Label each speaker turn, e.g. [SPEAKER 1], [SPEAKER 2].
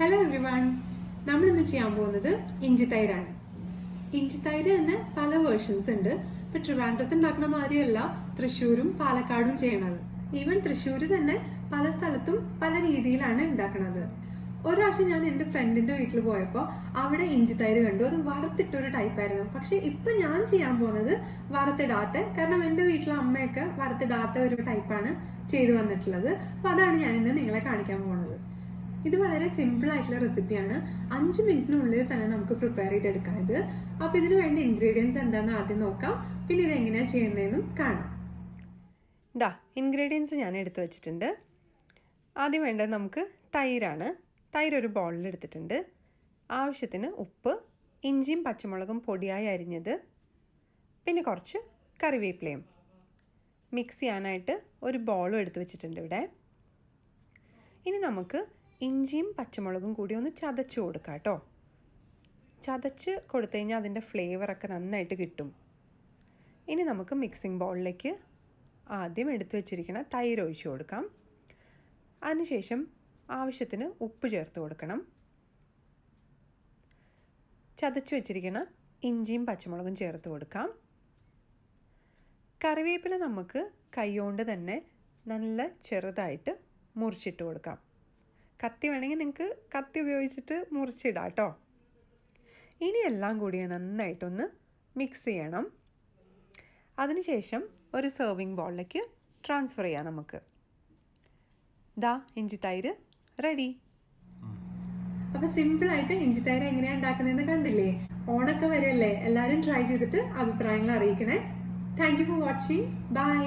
[SPEAKER 1] Hello everyone, നമ്മൾ ഇന്ന് ചെയ്യാൻ പോകുന്നത് ഇഞ്ചി തൈരാണ്. ഇഞ്ചി തൈര് തന്നെ പല വേർഷൻസ് ഉണ്ട്. ഇപ്പൊ ട്രിവാൻഡ്രത്ത് ഉണ്ടാക്കുന്ന മാതിരിയല്ല തൃശ്ശൂരും പാലക്കാടും ചെയ്യണത്. ഈവൻ തൃശ്ശൂര് തന്നെ പല സ്ഥലത്തും പല രീതിയിലാണ് ഉണ്ടാക്കുന്നത്. ഒരു പ്രാവശ്യം ഞാൻ എൻ്റെ ഫ്രണ്ടിന്റെ വീട്ടിൽ പോയപ്പോൾ അവിടെ ഇഞ്ചി തൈര് കണ്ടു. അത് വറുത്തിട്ടൊരു ടൈപ്പായിരുന്നു. പക്ഷെ ഇപ്പൊ ഞാൻ ചെയ്യാൻ പോകുന്നത് വറുത്തിടാത്ത, കാരണം എൻ്റെ വീട്ടിലെ അമ്മയൊക്കെ വറുത്തിടാത്ത ഒരു ടൈപ്പാണ് ചെയ്തു വന്നിട്ടുള്ളത്. അപ്പൊ അതാണ് ഞാൻ ഇന്ന് നിങ്ങളെ കാണിക്കാൻ പോകുന്നത്. ഇത് വളരെ സിമ്പിൾ ആയിട്ടുള്ള റെസിപ്പിയാണ്. 5 മിനിറ്റിനുള്ളിൽ തന്നെ നമുക്ക് പ്രിപ്പയർ ചെയ്തെടുക്കാം ഇത്. അപ്പൊ ഇതിന് വേണ്ട ഇൻഗ്രീഡിയൻസ് എന്താണെന്ന് ആദ്യം നോക്കാം, പിന്നെ ഇത് എങ്ങനെയാണ് ചെയ്യുന്നതെന്നും കാണാം. ഇതാ ഇൻഗ്രീഡിയൻസ് ഞാൻ എടുത്തു വെച്ചിട്ടുണ്ട്. ആദ്യം വേണ്ടത് നമുക്ക് തൈരാണ്. തൈര് ഒരു ബൗളിൽ എടുത്തിട്ടുണ്ട്. ആവശ്യത്തിന് ഉപ്പ്, ഇഞ്ചിയും പച്ചമുളകും പൊടിയായി അരിഞ്ഞത്, പിന്നെ കുറച്ച് കറിവേപ്പിലയും. മിക്സ് ചെയ്യാനായിട്ട് ഒരു ബൗളും എടുത്തു വെച്ചിട്ടുണ്ട് ഇവിടെ. ഇനി നമുക്ക് ഇഞ്ചിയും പച്ചമുളകും കൂടി ഒന്ന് ചതച്ച് കൊടുക്കാം കേട്ടോ. ചതച്ച് കൊടുത്തു കഴിഞ്ഞാൽ അതിൻ്റെ ഫ്ലേവറൊക്കെ നന്നായിട്ട് കിട്ടും. ഇനി നമുക്ക് മിക്സിംഗ് ബൗളിലേക്ക് ആദ്യം എടുത്തു വെച്ചിരിക്കുന്ന തൈര് ഒഴിച്ചു കൊടുക്കാം. അതിനുശേഷം ആവശ്യത്തിന് ഉപ്പ് ചേർത്ത് കൊടുക്കണം. ചതച്ച് വെച്ചിരിക്കുന്ന ഇഞ്ചിയും പച്ചമുളകും ചേർത്ത് കൊടുക്കാം. കറിവേപ്പില നമുക്ക് കൈകൊണ്ട് തന്നെ നല്ല ചെറുതായിട്ട് മുറിച്ചിട്ട് കൊടുക്കാം. കത്തി വേണമെങ്കിൽ നിങ്ങൾക്ക് കത്തി ഉപയോഗിച്ചിട്ട് മുറിച്ചിടാം കേട്ടോ. ഇനി എല്ലാം കൂടി നന്നായിട്ടൊന്ന് മിക്സ് ചെയ്യണം. അതിനുശേഷം ഒരു സെർവിങ് ബൗളിലേക്ക് ട്രാൻസ്ഫർ ചെയ്യാം നമുക്ക്. ദാ ഇഞ്ചി തൈര് റെഡി. അപ്പോൾ സിമ്പിളായിട്ട് ഇഞ്ചി തൈര് എങ്ങനെയാണ് ഉണ്ടാക്കുന്നതെന്ന് കണ്ടില്ലേ? ഓണൊക്കെ വരെയല്ലേ, എല്ലാവരും ട്രൈ ചെയ്തിട്ട് അഭിപ്രായങ്ങൾ അറിയിക്കണേ. Thank you for watching. By.